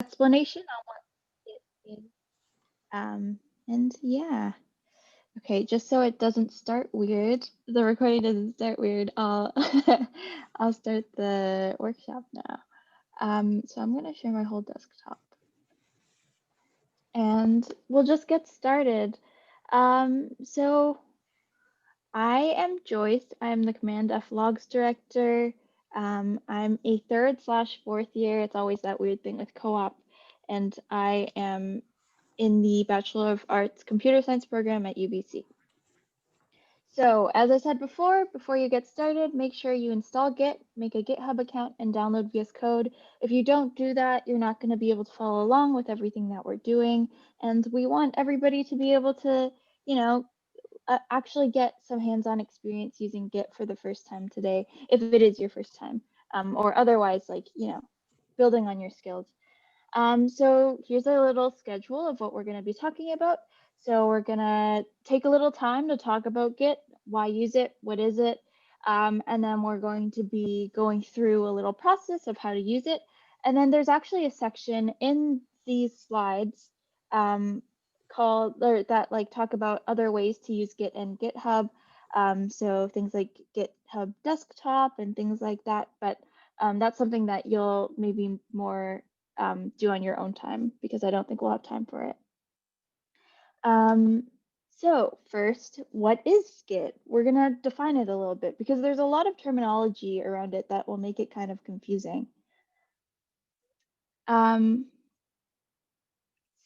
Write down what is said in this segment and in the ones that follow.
explanation on what it is. And yeah. Okay, just so it doesn't start weird, the recording doesn't start weird, I'll I'll start the workshop now. So I'm gonna share my whole desktop. And we'll just get started. So I am Joyce. I'm the cmd-f logs director. I'm a third/fourth year. It's always that weird thing with co-op. And I am in the Bachelor of Arts Computer Science program at UBC. So as I said before you get started, make sure you install Git, make a GitHub account, and download VS Code. If you don't do that, you're not going to be able to follow along with everything that we're doing. And we want everybody to be able to, you know, actually get some hands-on experience using Git for the first time today, if it is your first time, or otherwise, like, building on your skills. So here's a little schedule of what we're going to be talking about. So we're going to take a little time to talk about Git, why use it, what is it, and then we're going to be going through a little process of how to use it. And then there's actually a section in these slides called or that like talk about other ways to use Git and GitHub. So things like GitHub desktop and things like that. But that's something that you'll maybe more do on your own time because I don't think we'll have time for it. So first, what is Git? We're going to define it a little bit because there's a lot of terminology around it that will make it kind of confusing.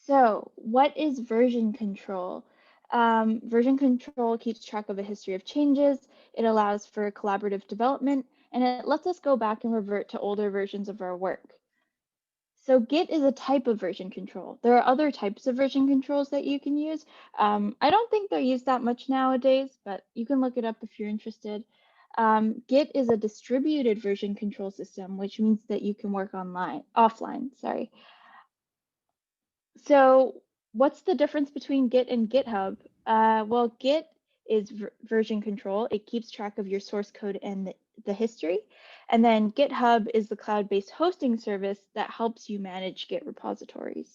So what is version control? Version control keeps track of a history of changes. It allows for collaborative development, and it lets us go back and revert to older versions of our work. So Git is a type of version control. There are other types of version controls that you can use. I don't think they're used that much nowadays, but you can look it up if you're interested. Git is a distributed version control system, which means that you can work offline, sorry. So what's the difference between Git and GitHub? Well, Git is version control. It keeps track of your source code and the history. And then GitHub is the cloud-based hosting service that helps you manage Git repositories.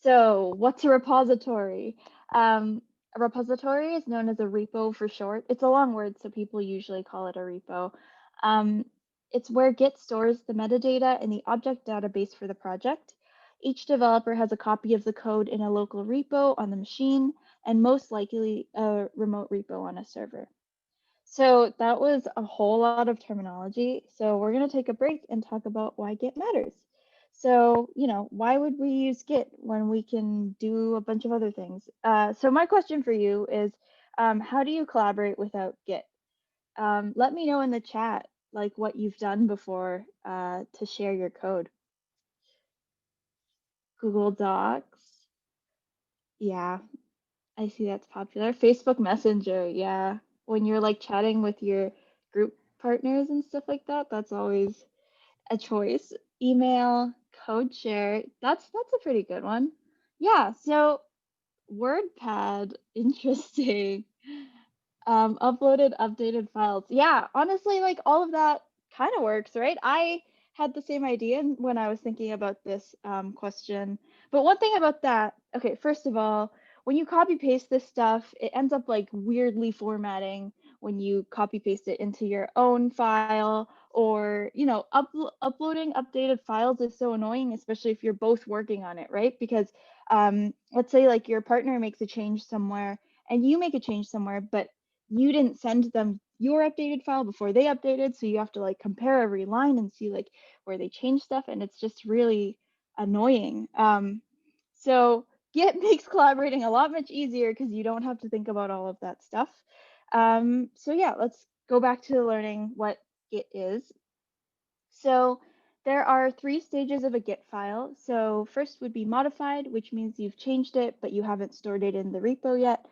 So what's a repository? A repository is known as a repo for short. It's a long word, so people usually call it a repo. It's where Git stores the metadata in the object database for the project. Each developer has a copy of the code in a local repo on the machine, and most likely a remote repo on a server. So that was a whole lot of terminology. So we're going to take a break and talk about why Git matters. So, why would we use Git when we can do a bunch of other things? So my question for you is, how do you collaborate without Git? Let me know in the chat, like what you've done before to share your code. Google Docs. Yeah, I see that's popular. Facebook Messenger. Yeah, when you're like chatting with your group partners and stuff like that, that's always a choice. Email, code share. That's a pretty good one. Yeah, so WordPad, interesting. Uploaded, updated files. Yeah, honestly, like all of that kind of works, right? I had the same idea when I was thinking about this question. But one thing about that, okay, first of all, when you copy paste this stuff, it ends up like weirdly formatting when you copy paste it into your own file, or uploading updated files is so annoying, especially if you're both working on it, right? Because let's say like your partner makes a change somewhere and you make a change somewhere, but you didn't send them your updated file before they updated, so you have to like compare every line and see like where they change stuff, and it's just really annoying. So Git makes collaborating a lot much easier because you don't have to think about all of that stuff. So yeah, let's go back to learning what Git is. So there are 3 stages of a Git file. So first would be modified, which means you've changed it, but you haven't stored it in the repo yet.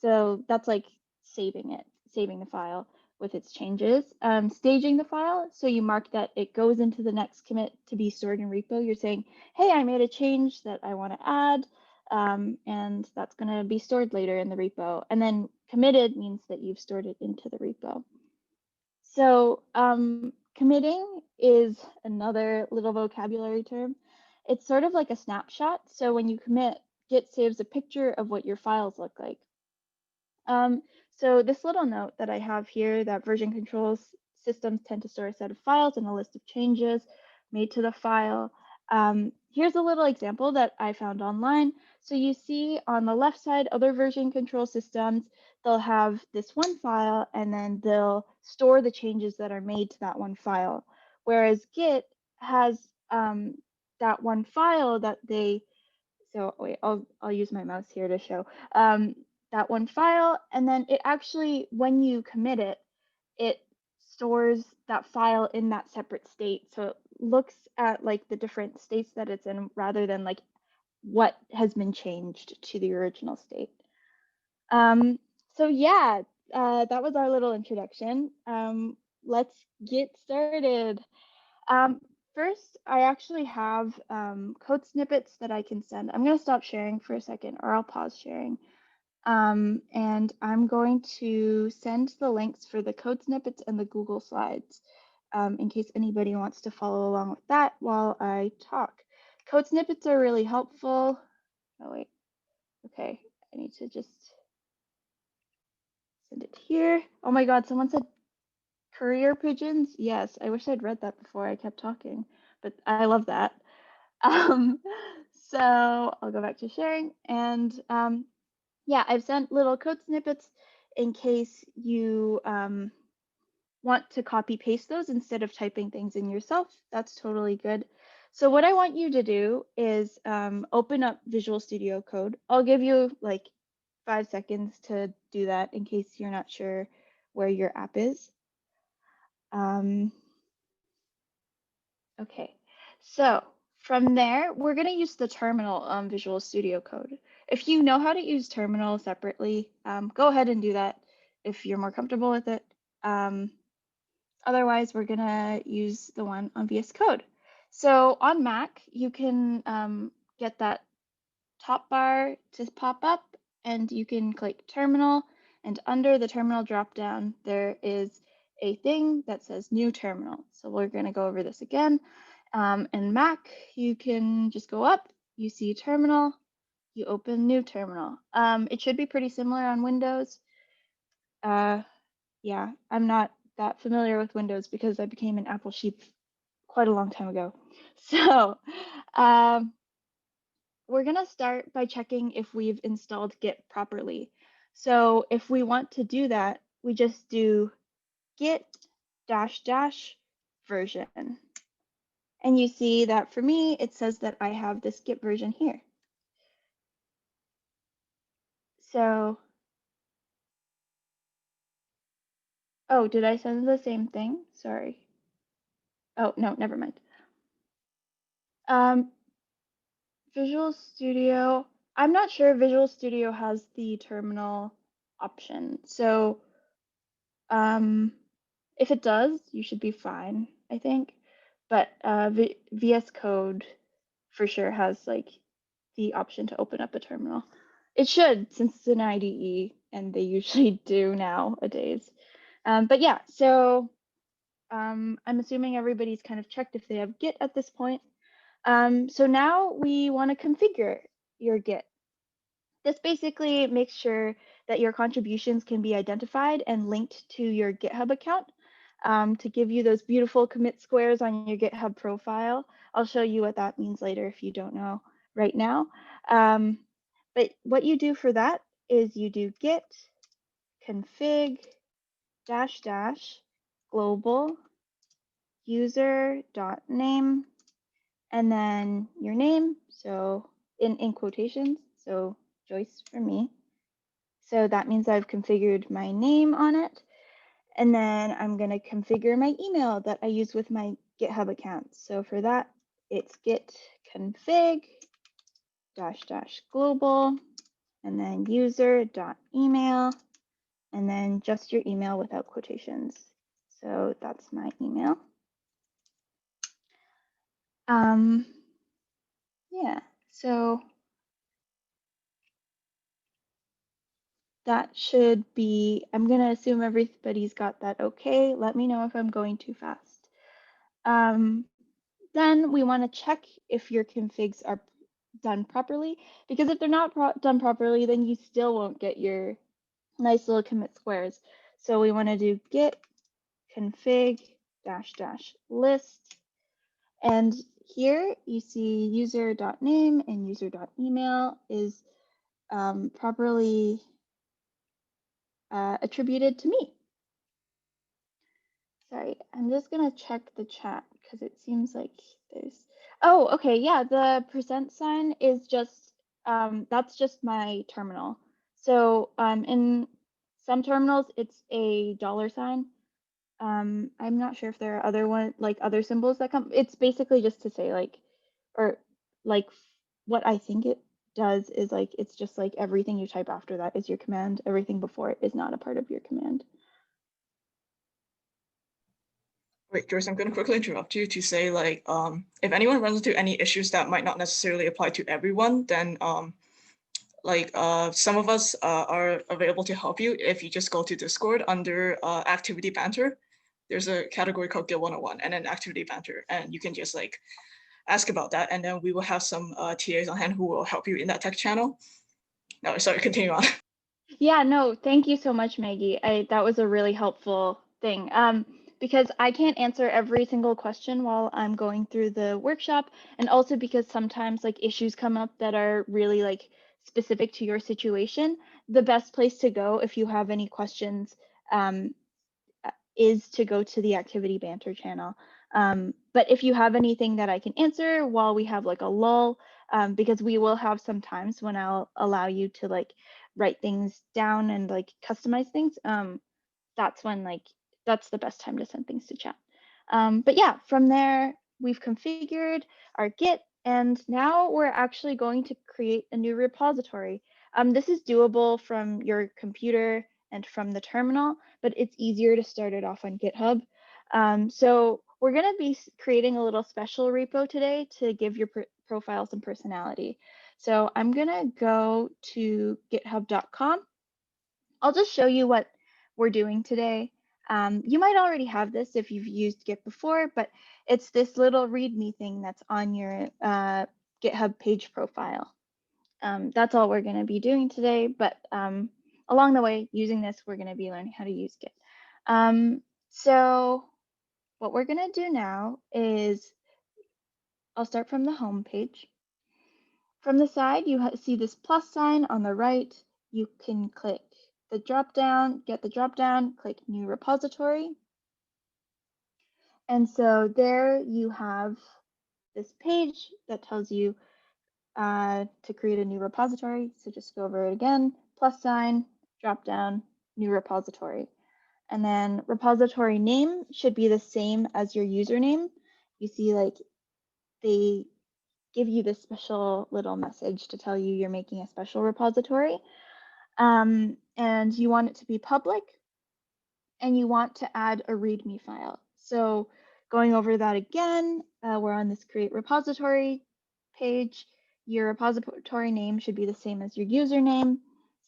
So that's like saving the file with its changes. Staging the file, so you mark that it goes into the next commit to be stored in repo. You're saying, hey, I made a change that I want to add, and that's going to be stored later in the repo. And then committed means that you've stored it into the repo. So Committing is another little vocabulary term. It's sort of like a snapshot. So when you commit, Git saves a picture of what your files look like. Um, so this little note that I have here, that version control systems tend to store a set of files and a list of changes made to the file. Here's a little example that I found online. So you see on the left side, other version control systems, they'll have this one file and then they'll store the changes that are made to that one file. Whereas Git has that one file that they, so wait, I'll use my mouse here to show that one file, and then it actually, when you commit it, it stores that file in that separate state. So it looks at like the different states that it's in rather than like what has been changed to the original state. So yeah, that was our little introduction. Let's get started. First, I actually have code snippets that I can send. I'm going to stop sharing for a second, or I'll pause sharing. And I'm going to send the links for the code snippets and the Google Slides in case anybody wants to follow along with that while I talk. Code snippets are really helpful. Oh, wait. Okay, I need to just send it here. Oh my God, someone said career pigeons. Yes, I wish I'd read that before I kept talking, but I love that. So I'll go back to sharing, and yeah, I've sent little code snippets in case you want to copy paste those instead of typing things in yourself. That's totally good. So what I want you to do is open up Visual Studio Code. I'll give you like 5 seconds to do that in case you're not sure where your app is. Okay, so from there, we're going to use the terminal on Visual Studio Code. If you know how to use terminal separately, go ahead and do that if you're more comfortable with it. Otherwise, we're going to use the one on VS Code. So on Mac, you can get that top bar to pop up, and you can click Terminal, and under the Terminal dropdown, there is a thing that says New Terminal. So we're going to go over this again. In Mac, you can just go up, you see Terminal, you open New Terminal. It should be pretty similar on Windows. Yeah, I'm not that familiar with Windows because I became an Apple sheep quite a long time ago. So we're going to start by checking if we've installed Git properly. So if we want to do that, we just do git -- version. And you see that for me, it says that I have this Git version here. So, oh, did I send the same thing? Sorry. Oh, no, never mind. Visual Studio, I'm not sure Visual Studio has the terminal option. So if it does, you should be fine, I think. But VS Code for sure has like the option to open up a terminal. It should, since it's an IDE, and they usually do nowadays. But yeah, so I'm assuming everybody's kind of checked if they have Git at this point. So now we want to configure your Git. This basically makes sure that your contributions can be identified and linked to your GitHub account to give you those beautiful commit squares on your GitHub profile. I'll show you what that means later if you don't know right now. But what you do for that is you do git config -- global user.name and then your name, so in quotations, so Joyce for me. So that means I've configured my name on it. And then I'm going to configure my email that I use with my GitHub account. So for that, it's git config -- global and then user.email and then just your email without quotations. So that's my email. Yeah, so that should be, I'm going to assume everybody's got that okay. Let me know if I'm going too fast. Then we want to check if your configs are done properly, because if they're not done properly, then you still won't get your nice little commit squares. So we want to do git config --list. And here you see user.name and user.email is properly attributed to me. Sorry, I'm just gonna check the chat because it seems like there's, oh, okay, yeah, the % sign is just, that's just my terminal. So in some terminals, it's a $sign. I'm not sure if there are other symbols that come. It's basically just to say like, or like what I think it does is like, it's just like everything you type after that is your command. Everything before it is not a part of your command. Wait, Joyce, I'm going to quickly interrupt you to say, like, if anyone runs into any issues that might not necessarily apply to everyone, then some of us are available to help you. If you just go to Discord under activity banter, there's a category called Git 101 and then activity banter, and you can just like ask about that, and then we will have some TAs on hand who will help you in that tech channel. No, sorry, continue on. Yeah, no, thank you so much, Maggie. That was a really helpful thing. Because I can't answer every single question while I'm going through the workshop, and also because sometimes like issues come up that are really like specific to your situation. The best place to go if you have any questions is to go to the activity banter channel. But if you have anything that I can answer while we have like a lull, because we will have some times when I'll allow you to like write things down and like customize things, that's when like, that's the best time to send things to chat. But yeah, from there, we've configured our Git, and now we're actually going to create a new repository. This is doable from your computer and from the terminal, but it's easier to start it off on GitHub. So we're going to be creating a little special repo today to give your profile some personality. So I'm going to go to github.com. I'll just show you what we're doing today. You might already have this if you've used Git before, but it's this little README thing that's on your GitHub page profile. That's all we're going to be doing today, but along the way, using this, we're going to be learning how to use Git. So what we're going to do now is, I'll start from the home page. From the side, you see this plus sign on the right. You can click the drop down, get the drop down, click new repository. And so there you have this page that tells you to create a new repository. So just go over it again, plus sign, drop down, new repository. And then repository name should be the same as your username. You see like they give you this special little message to tell you you're making a special repository. And you want it to be public, and you want to add a README file. So going over that again, we're on this create repository page. Your repository name should be the same as your username.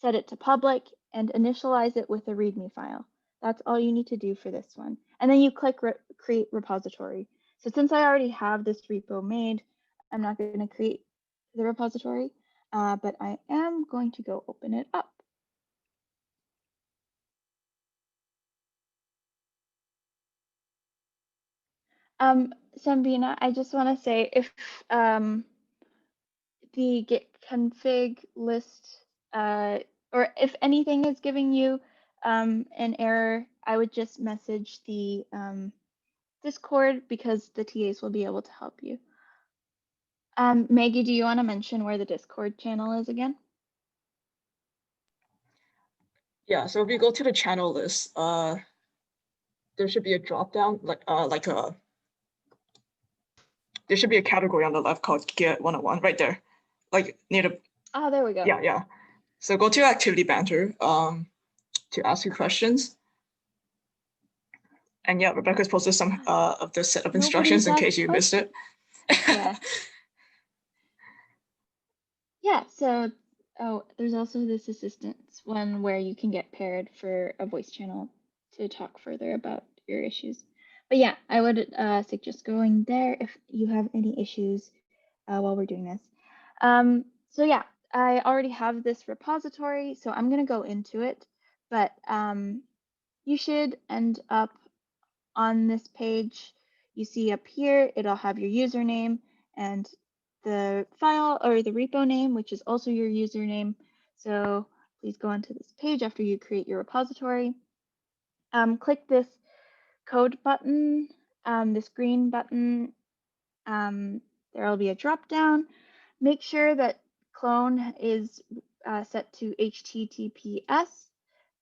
Set it to public and initialize it with a README file. That's all you need to do for this one. And then you click create repository. So since I already have this repo made, I'm not going to create the repository, but I am going to go open it up. Sambina, I just want to say if the git config list, or if anything is giving you an error, I would just message the Discord, because the TAs will be able to help you. Maggie, do you want to mention where the Discord channel is again? Yeah, so if you go to the channel list, there should be a drop down, there should be a category on the left called Git 101 right there, like near the. Oh, there we go. Yeah. So go to activity banter to ask you questions. And yeah, Rebecca's posted some of the set of instructions in case you missed it. Yeah. Yeah, so there's also this assistance one where you can get paired for a voice channel to talk further about your issues. But yeah, I would suggest going there if you have any issues while we're doing this. So yeah, I already have this repository, so I'm gonna go into it, but you should end up on this page. You see up here, it'll have your username and the file or the repo name, which is also your username. So please go onto this page after you create your repository. Click this code button, this green button. There will be a drop down. Make sure that clone is set to HTTPS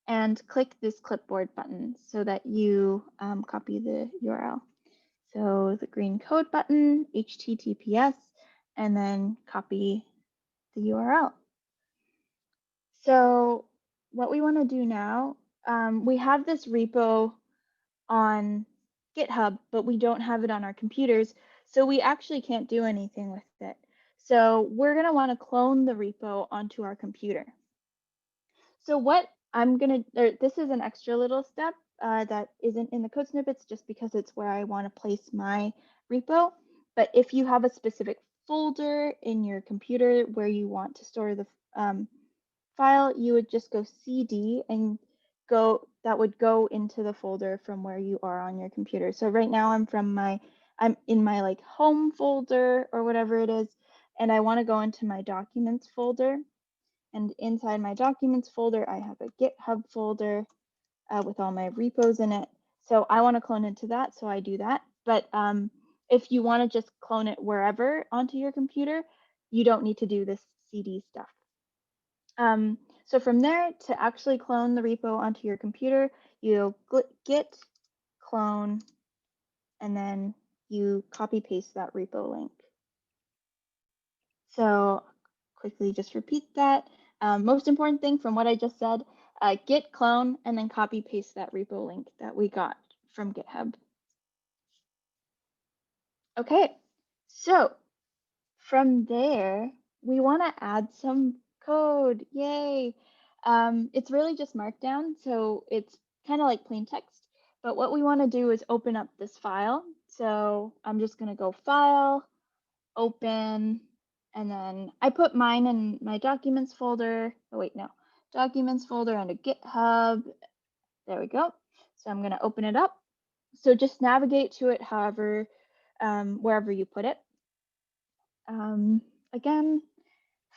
and click this clipboard button so that you copy the URL. So the green code button, HTTPS, and then copy the URL. So what we want to do now, we have this repo on GitHub, but we don't have it on our computers, so we actually can't do anything with it. So we're going to want to clone the repo onto our computer. So what I'm going to, this is an extra little step that isn't in the code snippets just because it's where I want to place my repo. But if you have a specific folder in your computer where you want to store the file, you would just go CD and that would go into the folder from where you are on your computer. So right now I'm in my like home folder or whatever it is, and I want to go into my documents folder. And inside my documents folder, I have a GitHub folder with all my repos in it. So I want to clone into that, so I do that. But if you want to just clone it wherever onto your computer, you don't need to do this CD stuff. So from there, to actually clone the repo onto your computer, you git clone, and then you copy paste that repo link. So quickly just repeat that. Most important thing from what I just said, git clone and then copy paste that repo link that we got from GitHub. Okay, so from there, we want to add some code. Yay! It's really just Markdown, so it's kind of like plain text. But what we want to do is open up this file. So I'm just going to go File, Open, and then I put mine in my Documents folder. Oh, wait, no. Documents folder under GitHub. There we go. So I'm going to open it up. So just navigate to it however, wherever you put it. Again,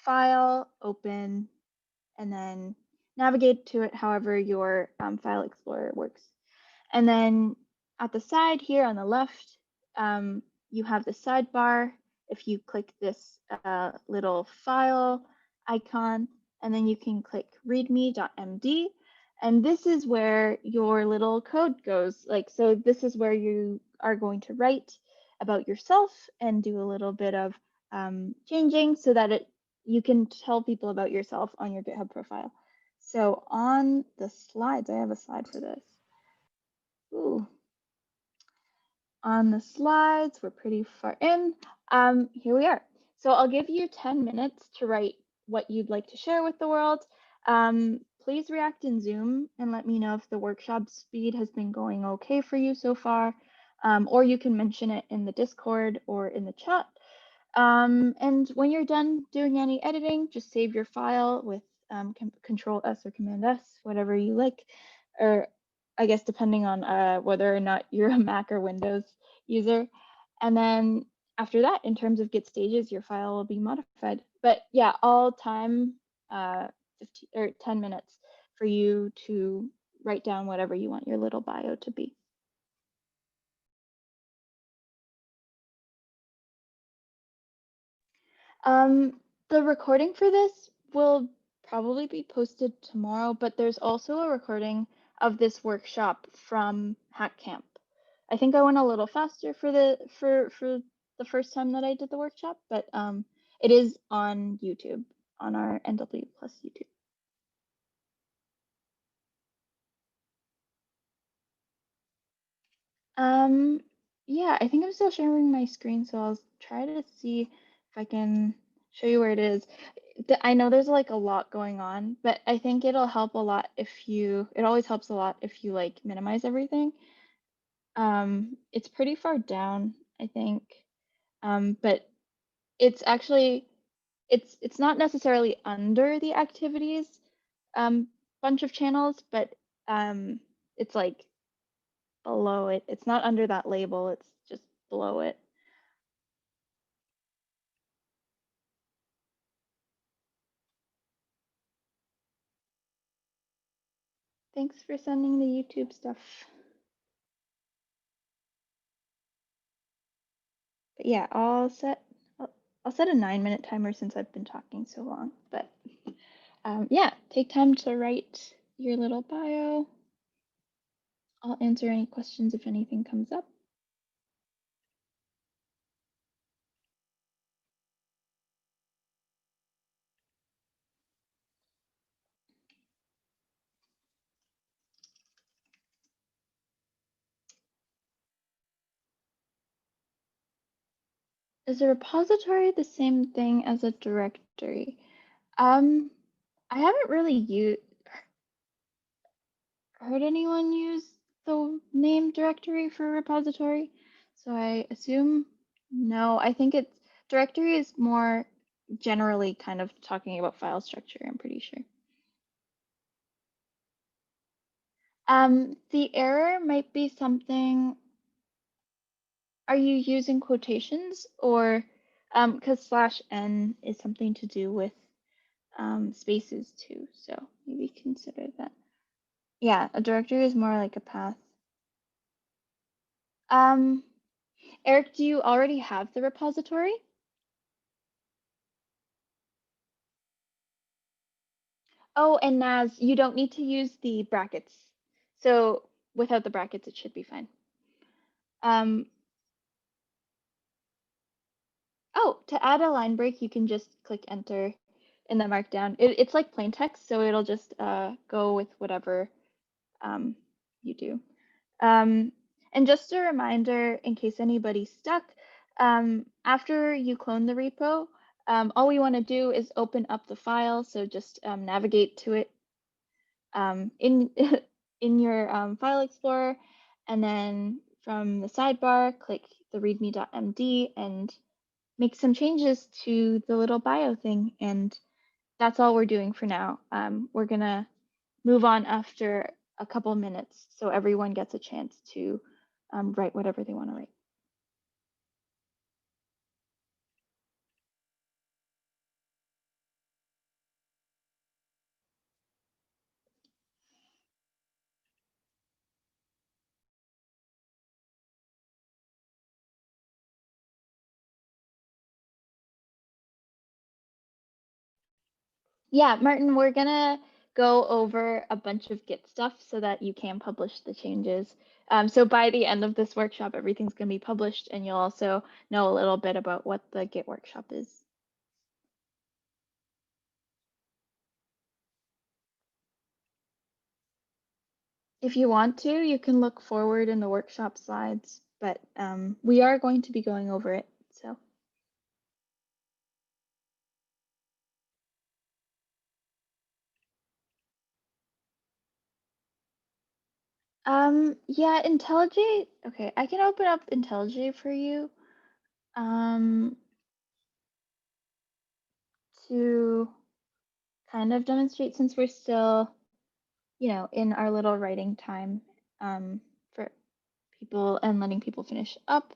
File, Open, and then navigate to it however your File Explorer works. And then at the side here on the left, you have the sidebar. If you click this little file icon, and then you can click Readme Md, and this is where your little code goes. So this is where you are going to write about yourself and do a little bit of changing so that you can tell people about yourself on your GitHub profile. So on the slides, I have a slide for this. Ooh. On the slides, we're pretty far in. Here we are. So I'll give you 10 minutes to write what you'd like to share with the world. Please react in Zoom and let me know if the workshop speed has been going okay for you so far, or you can mention it in the Discord or in the chat. And when you're done doing any editing, just save your file with Control S or Command S, whatever you like, or I guess depending on whether or not you're a Mac or Windows user. And then after that, in terms of Git stages, your file will be modified. But yeah, all time 15 or 10 minutes for you to write down whatever you want your little bio to be. The recording for this will probably be posted tomorrow, but there's also a recording of this workshop from HackCamp. I think I went a little faster for the first time that I did the workshop, but it is on YouTube, on our nwPlus YouTube. Yeah, I think I'm still sharing my screen, so I'll try to see if I can show you where it is. I know there's like a lot going on, but I think it'll help a lot if it always helps a lot if you like minimize everything. It's pretty far down, I think. But it's actually it's not necessarily under the activities bunch of channels, but it's like below it. It's not under that label, it's just below it. Thanks for sending the YouTube stuff. But yeah, I'll set a 9-minute timer since I've been talking so long. But yeah, take time to write your little bio. I'll answer any questions if anything comes up. Is a repository the same thing as a directory? I haven't really heard anyone use the name directory for repository, so I assume no. I think it's directory is more generally kind of talking about file structure, I'm pretty sure. The error might be something. Are you using quotations or because /n is something to do with spaces too, so maybe consider that. Yeah, a directory is more like a path. Eric, do you already have the repository? Oh, and Naz, you don't need to use the brackets. So without the brackets, it should be fine. Oh, to add a line break, you can just click enter in the markdown. It's like plain text, so it'll just go with whatever you do. And just a reminder, in case anybody's stuck, after you clone the repo, all we want to do is open up the file. So just navigate to it in in your file explorer, and then from the sidebar, click the readme.md and make some changes to the little bio thing. And that's all we're doing for now. We're gonna move on after a couple minutes so everyone gets a chance to write whatever they want to write. Yeah, Martin, we're gonna go over a bunch of Git stuff so that you can publish the changes. So by the end of this workshop, everything's gonna be published, and you'll also know a little bit about what the Git workshop is. If you want to, you can look forward in the workshop slides, but we are going to be going over it, so. Yeah, IntelliJ. Okay, I can open up IntelliJ for you. To kind of demonstrate since we're still, in our little writing time for people and letting people finish up.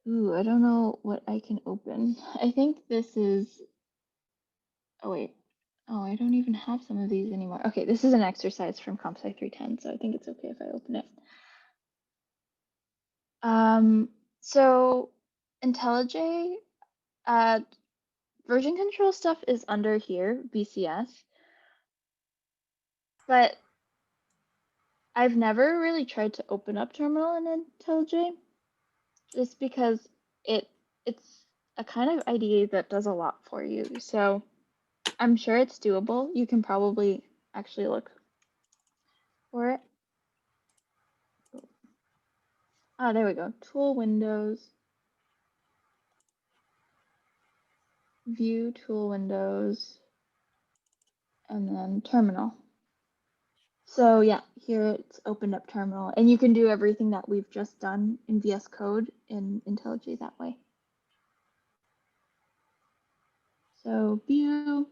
Ooh, I don't know what I can open. I think this is, oh wait. Oh, I don't even have some of these anymore. Okay, this is an exercise from CompSci 310, so I think it's okay if I open it. So IntelliJ, version control stuff is under here, VCS, but I've never really tried to open up terminal in IntelliJ just because it's a kind of IDE that does a lot for you. So I'm sure it's doable. You can probably actually look for it. Oh, there we go. Tool windows, view tool windows, and then terminal. So yeah, here it's opened up terminal, and you can do everything that we've just done in VS Code in IntelliJ that way. So view,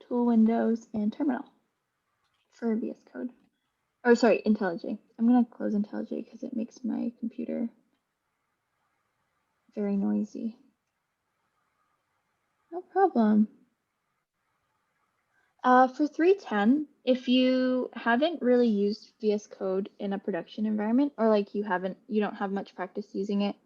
tool windows, and terminal for VS Code. Or sorry, IntelliJ. I'm gonna close IntelliJ because it makes my computer very noisy. No problem. For 3.10, if you haven't really used VS Code in a production environment, or like you don't have much practice using it,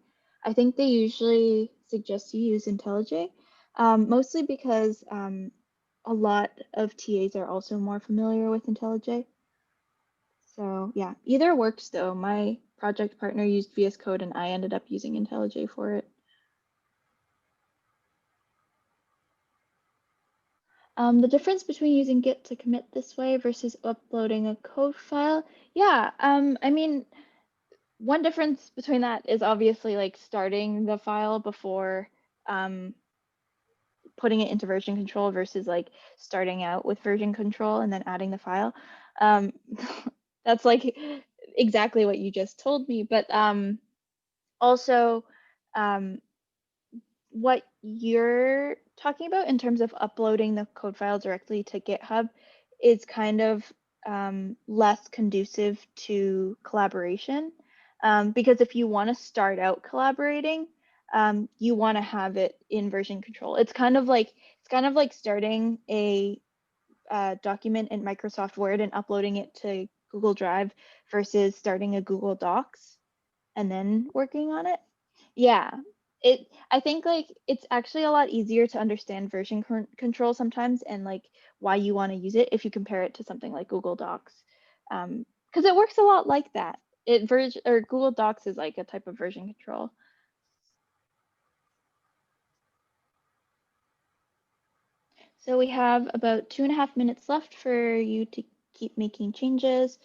I think they usually suggest you use IntelliJ, mostly because a lot of TAs are also more familiar with IntelliJ. So yeah, either works though. My project partner used VS Code and I ended up using IntelliJ for it. The difference between using Git to commit this way versus uploading a code file. Yeah, I mean, one difference between that is obviously like starting the file before putting it into version control versus like starting out with version control and then adding the file. That's like exactly what you just told me, but also what you're talking about in terms of uploading the code file directly to GitHub is kind of less conducive to collaboration. Because if you want to start out collaborating, you want to have it in version control. It's kind of like starting a document in Microsoft Word and uploading it to Google Drive versus starting a Google Docs and then working on it. Yeah, I think like it's actually a lot easier to understand version control sometimes and like why you want to use it if you compare it to something like Google Docs. Because it works a lot like that. Google Docs is like a type of version control. So we have about 2.5 minutes left for you to keep making changes.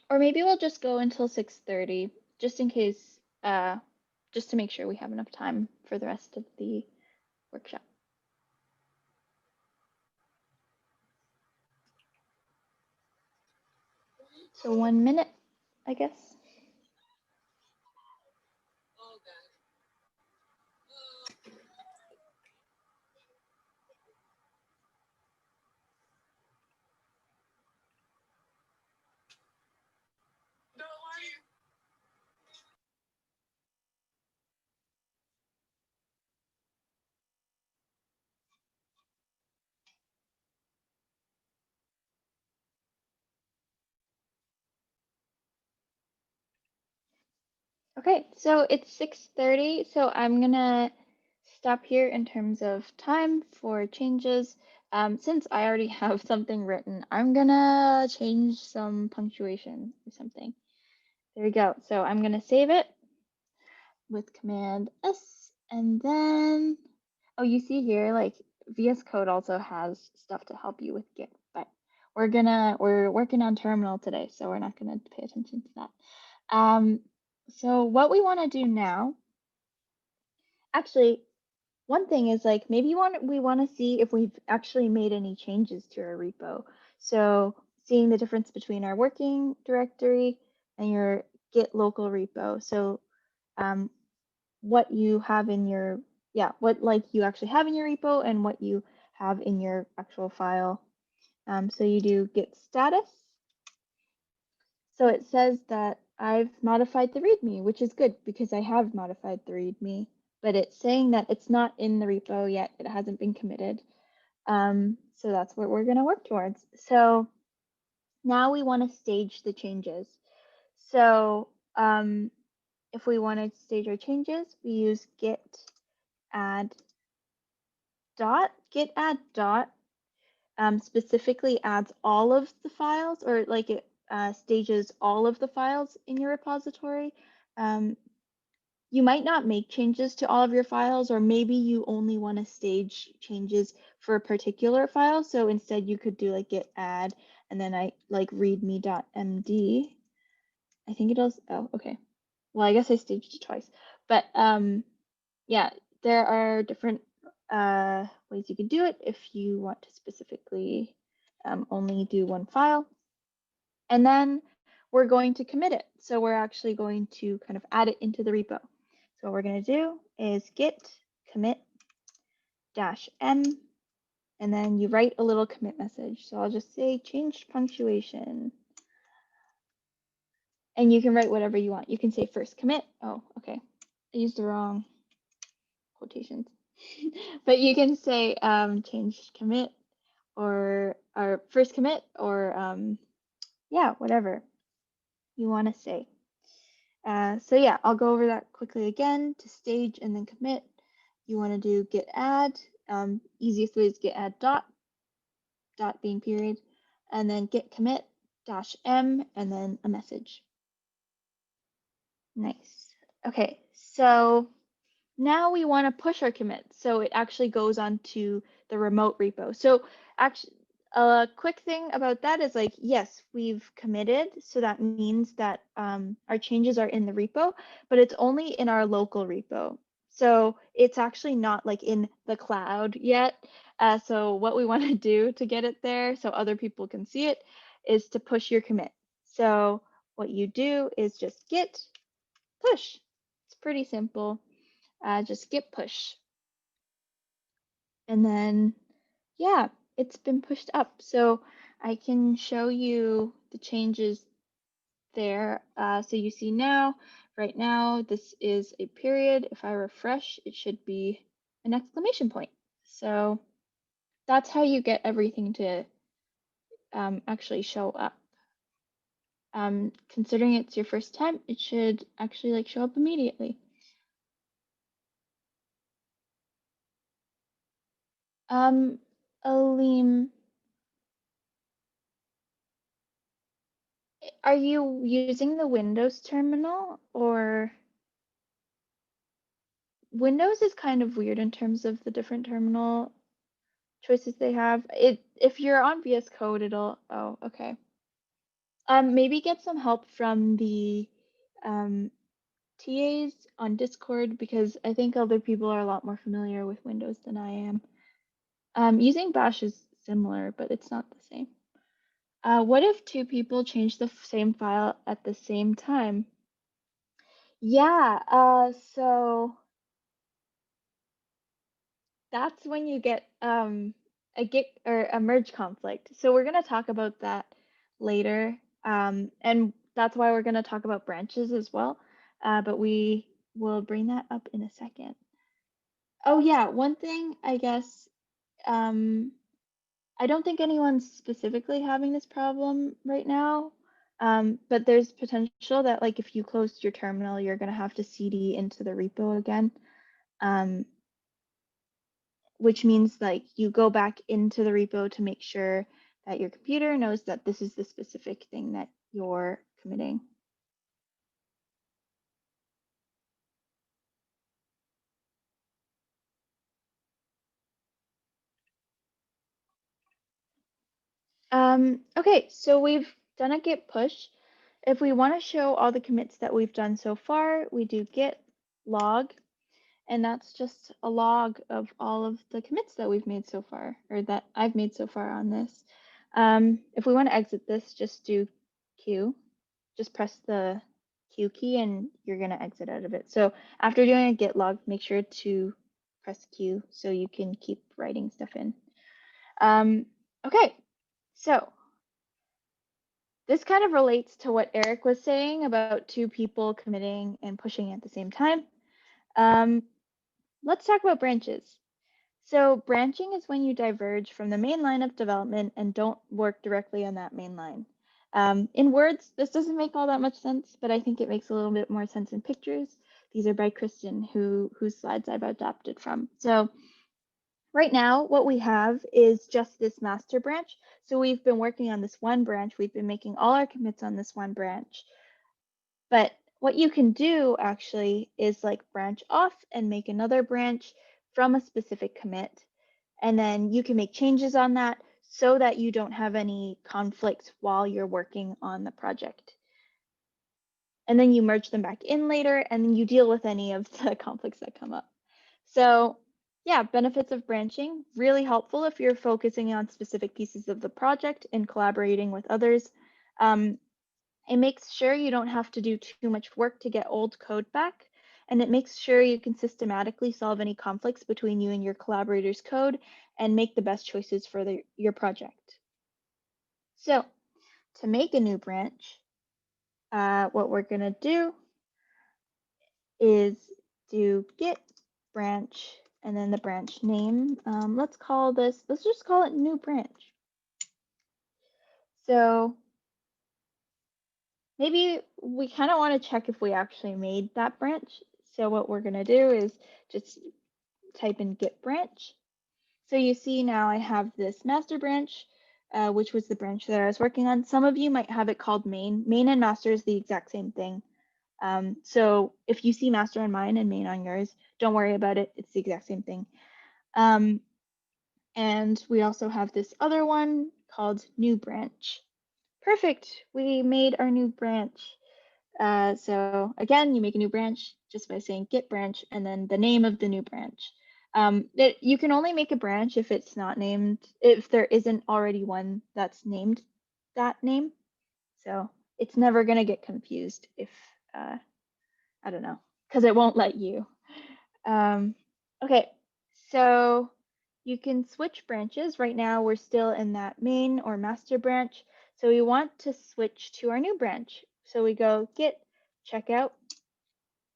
Or maybe we'll just go until 6:30, just in case, just to make sure we have enough time for the rest of the workshop. So 1 minute, I guess. Okay, so it's 6:30, so I'm gonna stop here in terms of time for changes. Since I already have something written, I'm gonna change some punctuation or something. There we go. So I'm gonna save it with Command S, and then, oh, you see here, like VS Code also has stuff to help you with Git, but we're working on terminal today, so we're not gonna pay attention to that. So what we want to do now, actually, one thing is like maybe we want to see if we've actually made any changes to our repo. So seeing the difference between our working directory and your Git local repo. So what you have in your, what like you actually have in your repo and what you have in your actual file. So you do git status. So it says that I've modified the README, which is good because I have modified the README, but it's saying that it's not in the repo yet. It hasn't been committed. So that's what we're going to work towards. So now we want to stage the changes. So if we want to stage our changes, we use git add dot. Git add dot specifically adds all of the files, or like it stages all of the files in your repository. You might not make changes to all of your files, or maybe you only want to stage changes for a particular file. So instead you could do like git add, and then I like readme.md. I think it does, oh, okay. well, I guess I staged it twice, but yeah, there are different ways you can do it if you want to specifically only do one file. And then we're going to commit it. So we're actually going to kind of add it into the repo. So what we're going to do is git commit -m, and then you write a little commit message. So I'll just say changed punctuation. And you can write whatever you want. You can say first commit. Oh, okay. I used the wrong quotations. But you can say changed commit or first commit or yeah, whatever you want to say. So yeah, I'll go over that quickly again. To stage and then commit, you want to do git add. Easiest way is git add dot being period, and then git commit -m and then a message. Nice. Okay, so now we want to push our commit, so it actually goes on to the remote repo. So actually, a quick thing about that is like, yes, we've committed, so that means that our changes are in the repo, but it's only in our local repo. So it's actually not like in the cloud yet. So what we want to do to get it there so other people can see it is to push your commit. So what you do is just git push. It's pretty simple. Just git push. And then, yeah, it's been pushed up. So I can show you the changes there. So you see now, right now, this is a period. If I refresh, it should be an exclamation point. So that's how you get everything to actually show up. Considering it's your first time, it should actually like show up immediately. Aleem, are you using the Windows terminal or Windows is kind of weird in terms of the different terminal choices they have. If you're on VS Code, it'll oh, okay. Maybe get some help from the TAs on Discord because I think other people are a lot more familiar with Windows than I am. Using Bash is similar, but it's not the same. What if two people change the same file at the same time? Yeah, so that's when you get a Git or a merge conflict. So we're going to talk about that later. And that's why we're going to talk about branches as well. But we will bring that up in a second. Oh yeah, one thing I guess I don't think anyone's specifically having this problem right now. But there's potential that like if you closed your terminal, you're going to have to CD into the repo again. Which means like you go back into the repo to make sure that your computer knows that this is the specific thing that you're committing. Okay, so we've done a git push. If we want to show all the commits that we've done so far, we do git log, and that's just a log of all of the commits that we've made so far, or that I've made so far on this. If we want to exit this, just do Q. Just press the Q key and you're going to exit out of it. So after doing a git log, make sure to press Q so you can keep writing stuff in. Okay, so this kind of relates to what Eric was saying about two people committing and pushing at the same time. Let's talk about branches. So branching is when you diverge from the main line of development and don't work directly on that main line. In words, this doesn't make all that much sense, but I think it makes a little bit more sense in pictures. These are by Kristen, whose slides I've adapted from. So right now, what we have is just this master branch. So we've been working on this one branch. We've been making all our commits on this one branch. But what you can do actually is like branch off and make another branch from a specific commit. And then you can make changes on that so that you don't have any conflicts while you're working on the project. and then you merge them back in later, and then you deal with any of the conflicts that come up. So yeah, benefits of branching, really helpful if you're focusing on specific pieces of the project and collaborating with others. It makes sure you don't have to do too much work to get old code back, and it makes sure you can systematically solve any conflicts between you and your collaborators' code and make the best choices for your project. So to make a new branch, what we're going to do is do git branch and then the branch name. Let's just call it new branch. So maybe we kind of want to check if we actually made that branch. So what we're going to do is just type in git branch. So you see now I have this master branch, which was the branch that I was working on. Some of you might have it called main. Main and master is the exact same thing. So if you see master on mine and main on yours, don't worry about it. It's the exact same thing. And we also have this other one called new branch. Perfect, we made our new branch. So again, you make a new branch just by saying git branch and then the name of the new branch. You can only make a branch if it's not named, if there isn't already one that's named that name. So it's never going to get confused if, I don't know, because it won't let you. Okay, so you can switch branches. Right now, we're still in that main or master branch. So we want to switch to our new branch. So we go git checkout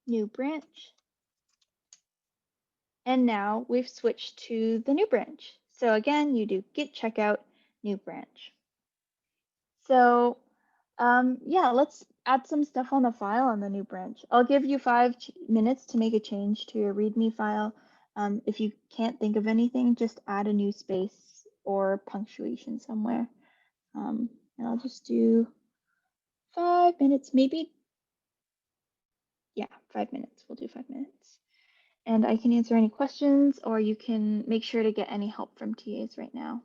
new branch. And now we've switched to the new branch. So again, you do git checkout new branch. So yeah, let's add some stuff on the file on the new branch. I'll give you 5 minutes to make a change to your README file. If you can't think of anything, just add a new space or punctuation somewhere. And I'll just do 5 minutes, maybe. Yeah, 5 minutes. We'll do 5 minutes. And I can answer any questions, or you can make sure to get any help from TAs right now.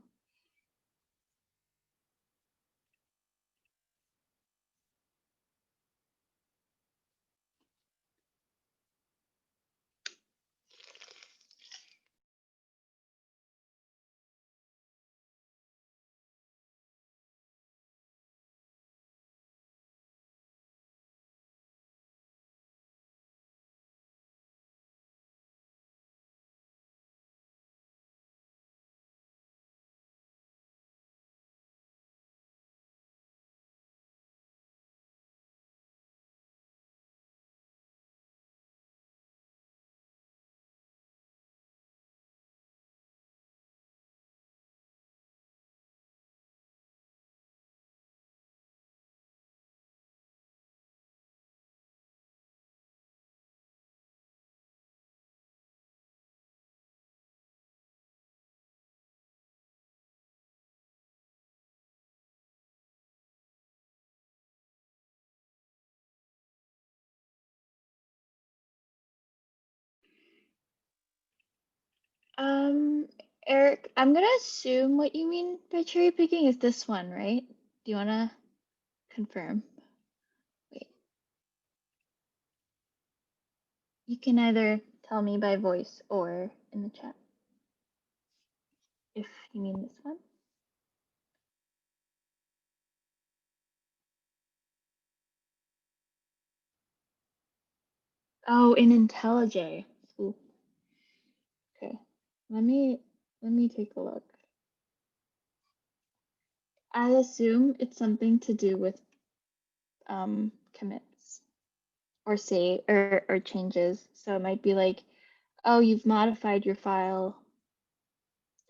Eric, I'm gonna assume what you mean by cherry picking is this one, right? Do you wanna confirm? Wait. You can either tell me by voice or in the chat if you mean this one. Oh, in IntelliJ. Ooh. Okay. Let me take a look. I assume it's something to do with commits or or changes. So it might be like, oh, you've modified your file,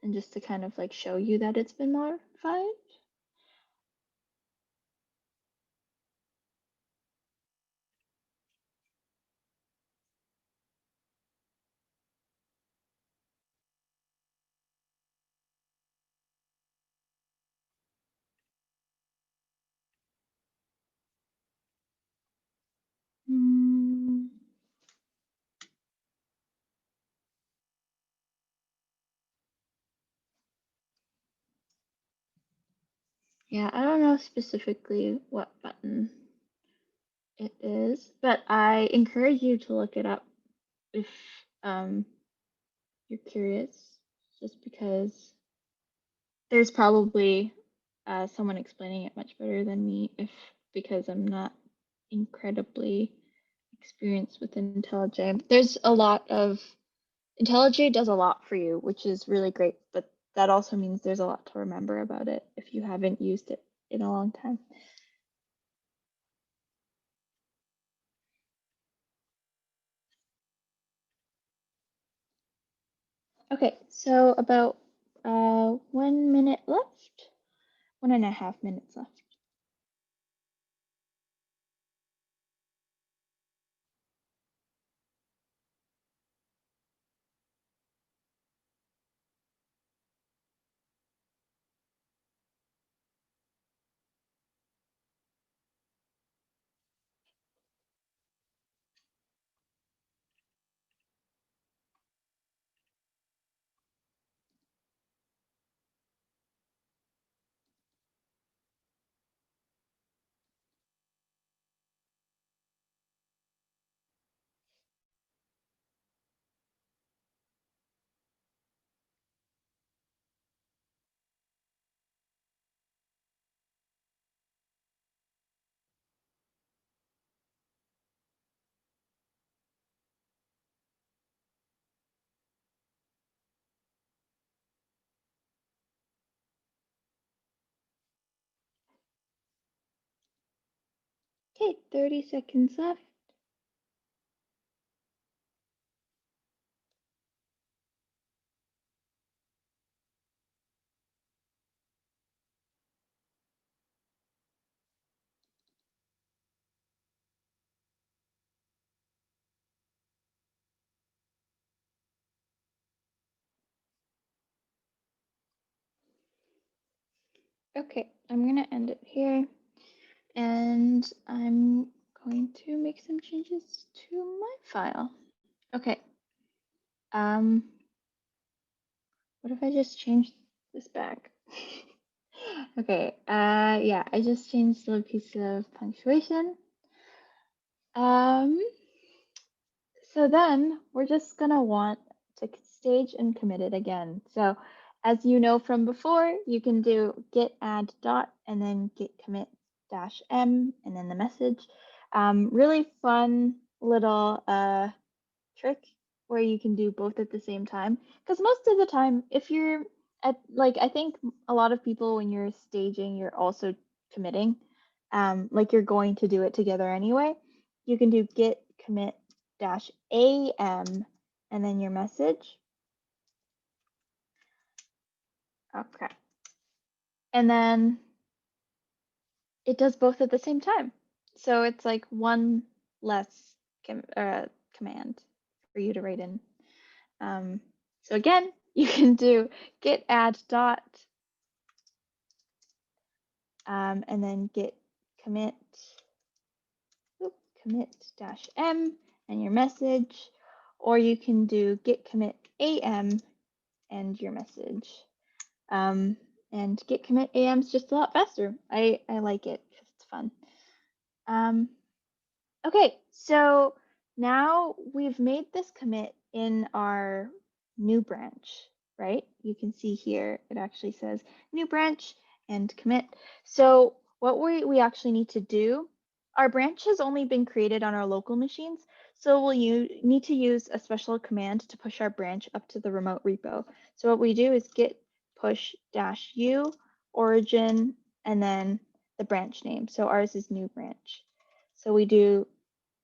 and just to kind of like show you that it's been modified. Yeah, I don't know specifically what button It is, but I encourage you to look it up if um, you're curious, just because there's probably someone explaining it much better than me because I'm not incredibly experienced with IntelliJ. There's a lot of IntelliJ does a lot for you, which is really great, but that also means there's a lot to remember about it if you haven't used it in a long time. Okay, so about 1 minute left, 1.5 minutes left. Okay, 30 seconds left. Okay, I'm gonna end it here, and I'm going to make some changes to my file. Okay. What if I just change this back? Okay, yeah, I just changed the piece of punctuation. So then we're just gonna want to stage and commit it again. So as you know from before, you can do git add dot and then git commit dash m and then the message. Really fun little trick where you can do both at the same time. Because most of the time, if you're I think a lot of people when you're staging, you're also committing. Like you're going to do it together anyway. You can do git commit dash am and then your message. Okay. And then it does both at the same time. So it's like one less command for you to write in. So again, you can do git add dot and then git commit commit dash m and your message, or you can do git commit am and your message. And git commit am is just a lot faster. I like it because it's fun. Okay, so now we've made this commit in our new branch, right? You can see here, it actually says new branch and commit. So what we actually need to do, our branch has only been created on our local machines, so we'll need to use a special command to push our branch up to the remote repo. So what we do is git push -u origin and then the branch name. So ours is new branch. So we do,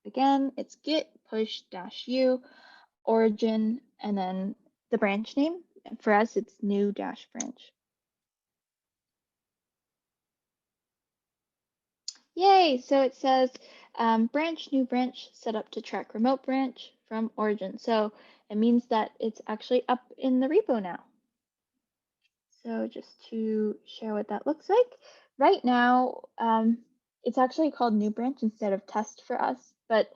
again, it's git push -u origin and then the branch name. For us, it's new branch. Yay! So it says branch, new branch, set up to track remote branch from origin. So it means that it's actually up in the repo now. So just to share what that looks like. Right now, it's actually called new branch instead of test for us, but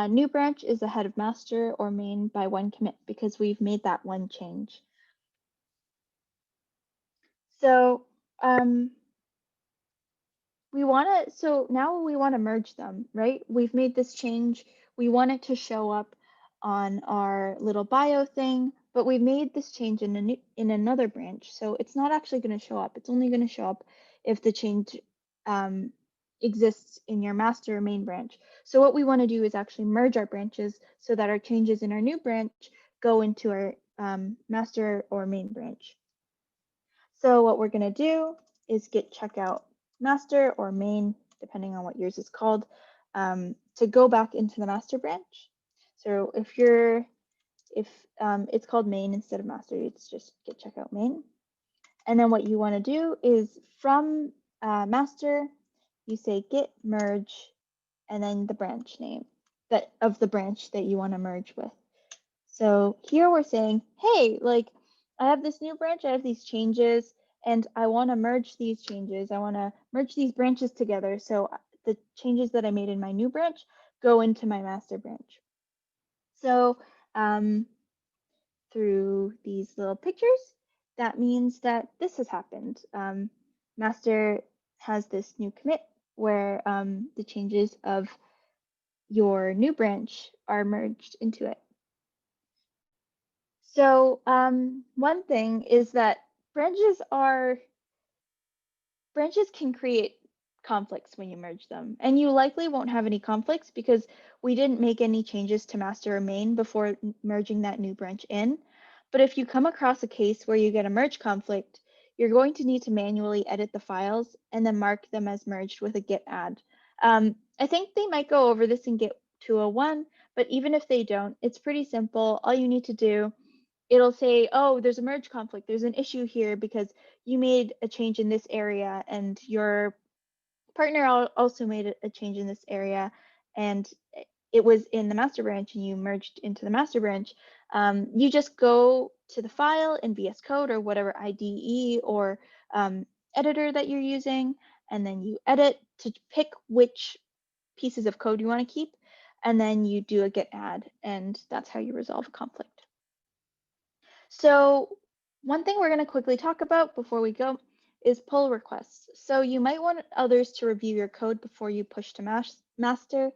new branch is ahead of master or main by one commit because we've made that one change. So so now we want to merge them, right? We've made this change. We want it to show up on our little bio thing, but we made this change in another branch. So it's not actually going to show up. It's only going to show up if the change exists in your master or main branch. So what we want to do is actually merge our branches so that our changes in our new branch go into our master or main branch. So what we're going to do is git checkout master or main, depending on what yours is called, to go back into the master branch. So if it's called main instead of master, it's just git checkout main. And then what you want to do is from master, you say git merge, and then the branch name of the branch that you want to merge with. So here we're saying, hey, like I have this new branch, I have these changes, and I want to merge these changes. I want to merge these branches together. So the changes that I made in my new branch go into my master branch. So through these little pictures, that means that this has happened. Master has this new commit where the changes of your new branch are merged into it. So one thing is that branches can create conflicts when you merge them, and you likely won't have any conflicts because we didn't make any changes to master or main before merging that new branch in. But if you come across a case where you get a merge conflict, you're going to need to manually edit the files and then mark them as merged with a git add. I think they might go over this in Git 201, but even if they don't, it's pretty simple. All you need to do, it'll say, oh, there's a merge conflict. There's an issue here because you made a change in this area and your partner also made a change in this area and it was in the master branch and you merged into the master branch. You just go to the file in VS Code or whatever IDE or editor that you're using, and then you edit to pick which pieces of code you want to keep, and then you do a git add, and that's how you resolve a conflict. So one thing we're going to quickly talk about before we go is pull requests. So you might want others to review your code before you push to master.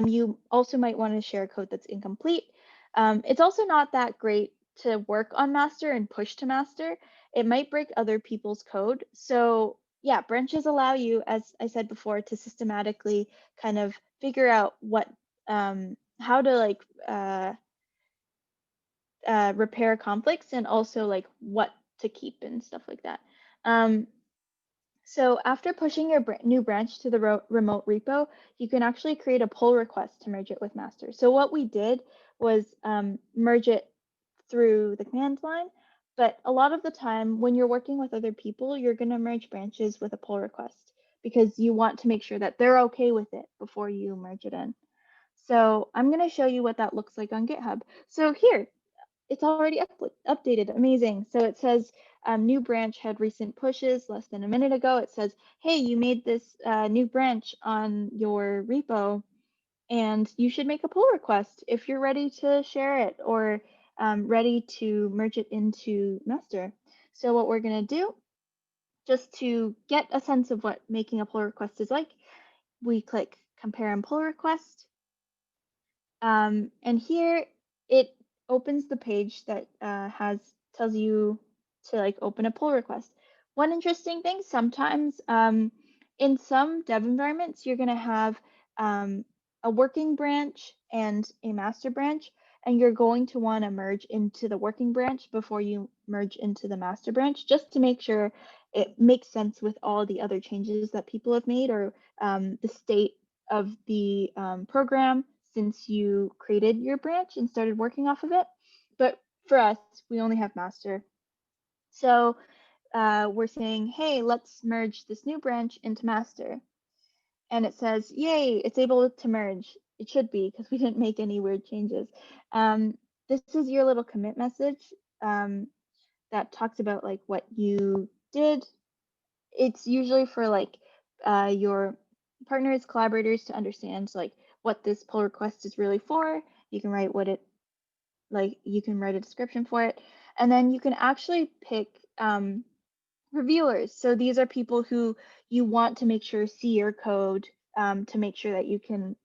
You also might want to share code that's incomplete. It's also not that great to work on master and push to master. It might break other people's code. So yeah, branches allow you, as I said before, to systematically kind of figure out what, how to like repair conflicts and also like what to keep and stuff like that. So after pushing your new branch to the remote repo, you can actually create a pull request to merge it with master. So what we did was merge it through the command line, but a lot of the time when you're working with other people, you're going to merge branches with a pull request because you want to make sure that they're okay with it before you merge it in. So I'm going to show you what that looks like on GitHub. So here, it's already updated. Amazing. So it says new branch had recent pushes less than a minute ago. It says, hey, you made this new branch on your repo and you should make a pull request if you're ready to share it or ready to merge it into master. So what we're going to do, just to get a sense of what making a pull request is like, we click compare and pull request. And here it opens the page that tells you to like open a pull request. One interesting thing, sometimes in some dev environments, you're going to have a working branch and a master branch, and you're going to want to merge into the working branch before you merge into the master branch, just to make sure it makes sense with all the other changes that people have made or the state of the program since you created your branch and started working off of it. But for us, we only have master. So we're saying, hey, let's merge this new branch into master. And it says, yay, it's able to merge. It should be because we didn't make any weird changes. This is your little commit message that talks about like what you did. It's usually for like your partners, collaborators to understand like what this pull request is really for. You can write what it, like you can write a description for it. And then you can actually pick reviewers. So these are people who you want to make sure see your code to make sure that you can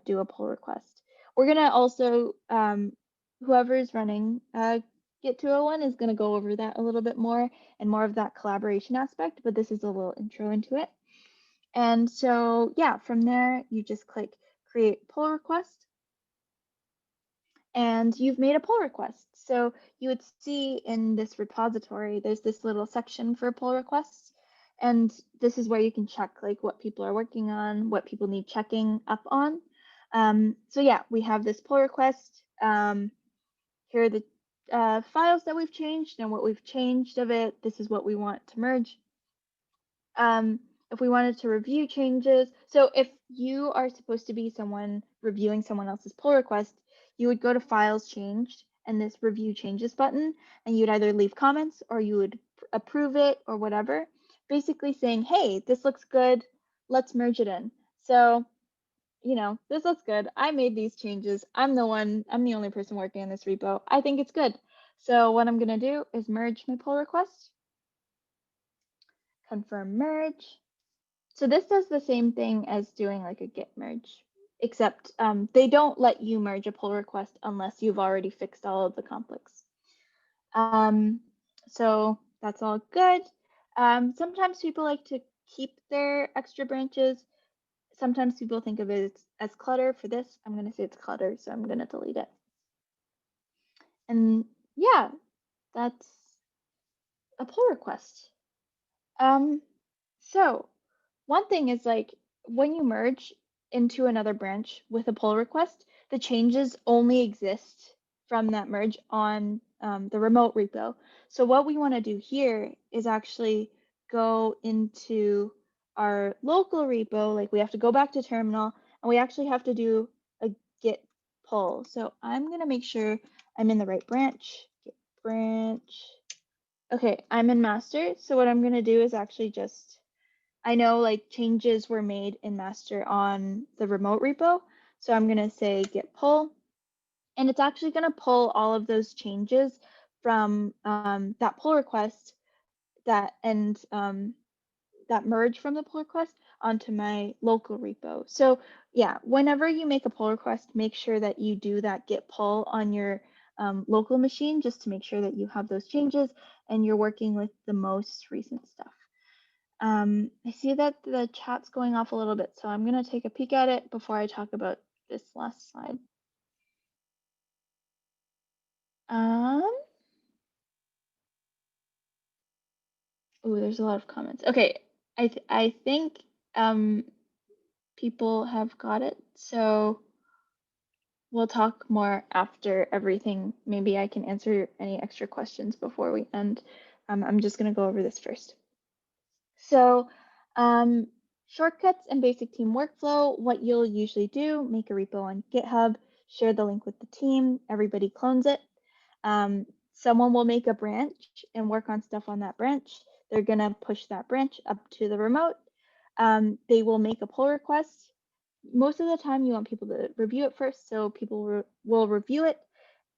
do a pull request. We're gonna also, whoever's running Git 201 is gonna go over that a little bit more and more of that collaboration aspect, but this is a little intro into it. And so, yeah, from there, you just click create pull request and you've made a pull request. So you would see in this repository, there's this little section for pull requests. And this is where you can check like what people are working on, what people need checking up on. So yeah, we have this pull request. Here are the files that we've changed and what we've changed of it. This is what we want to merge. If we wanted to review changes, so if you are supposed to be someone reviewing someone else's pull request, you would go to Files Changed and this Review Changes button, and you'd either leave comments or you would approve it or whatever, basically saying, hey, this looks good, let's merge it in. So, you know, this looks good. I made these changes. I'm the only person working on this repo. I think it's good. So what I'm gonna do is merge my pull request, confirm merge. So this does the same thing as doing like a Git merge, except they don't let you merge a pull request unless you've already fixed all of the conflicts. So that's all good. Sometimes people like to keep their extra branches. Sometimes people think of it as clutter. For this, I'm going to say it's clutter, so I'm going to delete it. And yeah, that's a pull request. So one thing is like when you merge into another branch with a pull request, the changes only exist from that merge on the remote repo. So what we want to do here is actually go into our local repo, like we have to go back to terminal and we actually have to do a git pull. So I'm going to make sure I'm in the right branch. Git branch. Okay, I'm in master. So what I'm going to do is actually just I know like changes were made in master on the remote repo. So I'm going to say git pull, and it's actually going to pull all of those changes from that pull request and that merge from the pull request onto my local repo. So yeah, whenever you make a pull request, make sure that you do that git pull on your local machine just to make sure that you have those changes and you're working with the most recent stuff. I see that the chat's going off a little bit, so I'm going to take a peek at it before I talk about this last slide. Oh, there's a lot of comments. Okay, I think people have got it, so we'll talk more after everything. Maybe I can answer any extra questions before we end. I'm just going to go over this first. So shortcuts and basic team workflow, what you'll usually do, make a repo on GitHub, share the link with the team, everybody clones it. Someone will make a branch and work on stuff on that branch. They're gonna push that branch up to the remote. They will make a pull request. Most of the time you want people to review it first, so people will review it,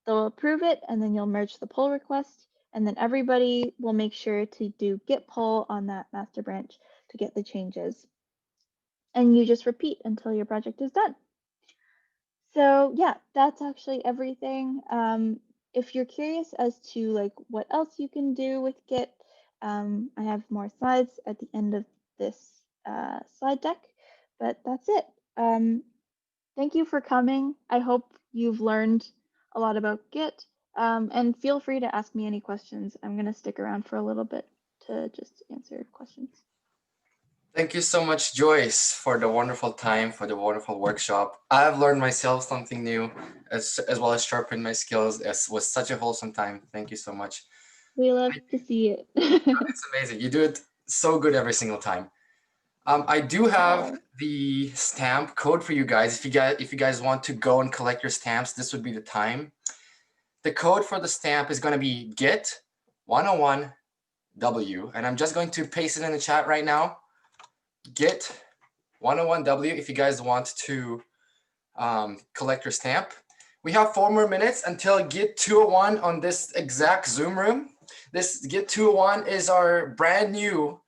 they'll approve it, and then you'll merge the pull request. And then everybody will make sure to do git pull on that master branch to get the changes. And you just repeat until your project is done. So yeah, that's actually everything. If you're curious as to like what else you can do with Git, I have more slides at the end of this slide deck, but that's it. Thank you for coming. I hope you've learned a lot about Git. And feel free to ask me any questions. I'm going to stick around for a little bit to just answer questions. Thank you so much, Joyce, for the wonderful time, for the wonderful workshop. I've learned myself something new, as well as sharpened my skills. It was such a wholesome time. Thank you so much. We love to see it. It's amazing. You do it so good every single time. I do have the stamp code for you guys. If you guys want to go and collect your stamps, this would be the time. The code for the stamp is going to be Git 101W, and I'm just going to paste it in the chat right now. Git 101W if you guys want to collect your stamp. We have 4 more minutes until Git 201 on this exact Zoom room. This Git 201 is our brand new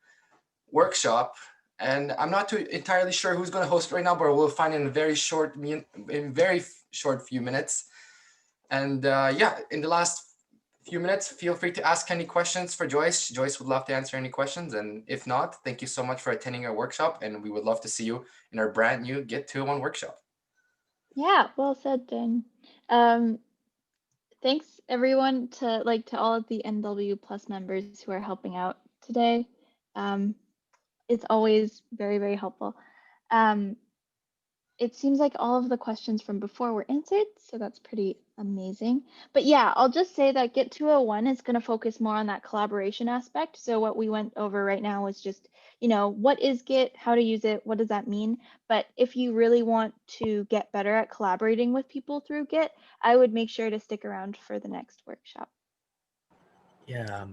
workshop, and I'm not too entirely sure who's going to host right now, but we'll find in a very short few minutes. And yeah, in the last few minutes, feel free to ask any questions for Joyce. Joyce would love to answer any questions. And if not, thank you so much for attending our workshop. And we would love to see you in our brand new Git 201 workshop. Yeah, well said, Jen. Thanks everyone to all of the nwPlus members who are helping out today. It's always very, very helpful. It seems like all of the questions from before were answered, so that's pretty amazing. But yeah, I'll just say that Git 201 is going to focus more on that collaboration aspect. So what we went over right now was just, what is Git, how to use it, what does that mean? But if you really want to get better at collaborating with people through Git, I would make sure to stick around for the next workshop. Yeah,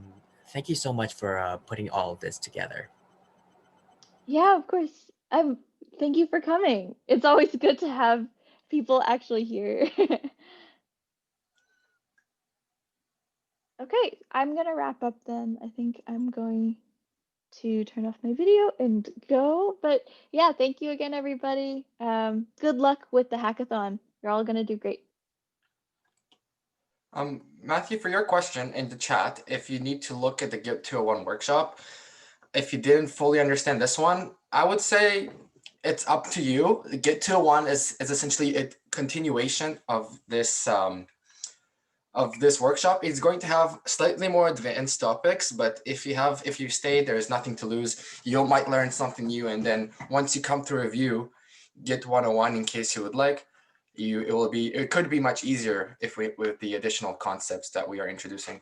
thank you so much for putting all of this together. Yeah, of course. Thank you for coming. It's always good to have people actually here. Okay, I'm gonna wrap up then. I think I'm going to turn off my video and go. But yeah, thank you again, everybody. Good luck with the hackathon. You're all gonna do great. Matthew, for your question in the chat, if you need to look at the Git 201 workshop, if you didn't fully understand this one, I would say it's up to you. Git 201 is essentially a continuation of this workshop. It's going to have slightly more advanced topics, but if you stay, there's nothing to lose. You might learn something new, and then once you come to review Git 101, in case you would like, it could be much easier with the additional concepts that we are introducing.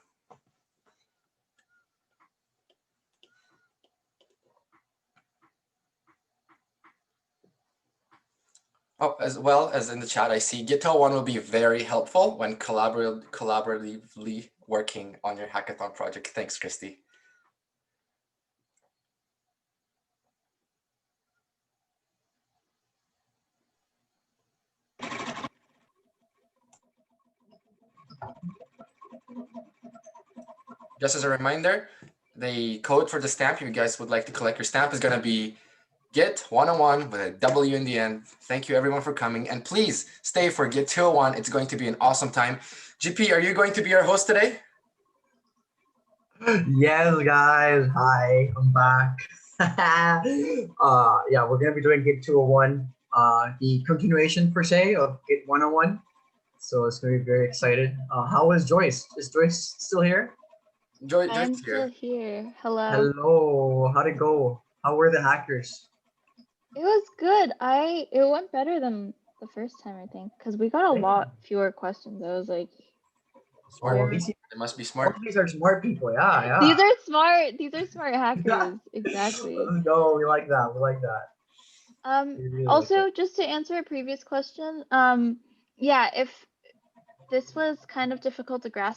Oh, as well as in the chat, I see Git 101 will be very helpful when collaboratively working on your hackathon project. Thanks, Christy. Just as a reminder, the code for the stamp, if you guys would like to collect your stamp, is going to be Git 101 with a W in the end. Thank you everyone for coming, and please stay for Git 201. It's going to be an awesome time. GP, are you going to be our host today? Yes, guys. Hi, I'm back. Yeah, we're gonna be doing Git 201, the continuation per se of Git 101. So it's gonna be very excited. How is Joyce? Is Joyce still here? Joyce I'm still here. Hello. Hello. How'd it go? How were the hackers? It was good. It went better than the first time, I think, because we got a lot fewer questions. I was like, Oh, they must be smart. these are smart people. Yeah. These are smart. These are smart hackers. Exactly. Let's go. We like that. We like that. Really Also, just to answer a previous question, yeah, if this was kind of difficult to grasp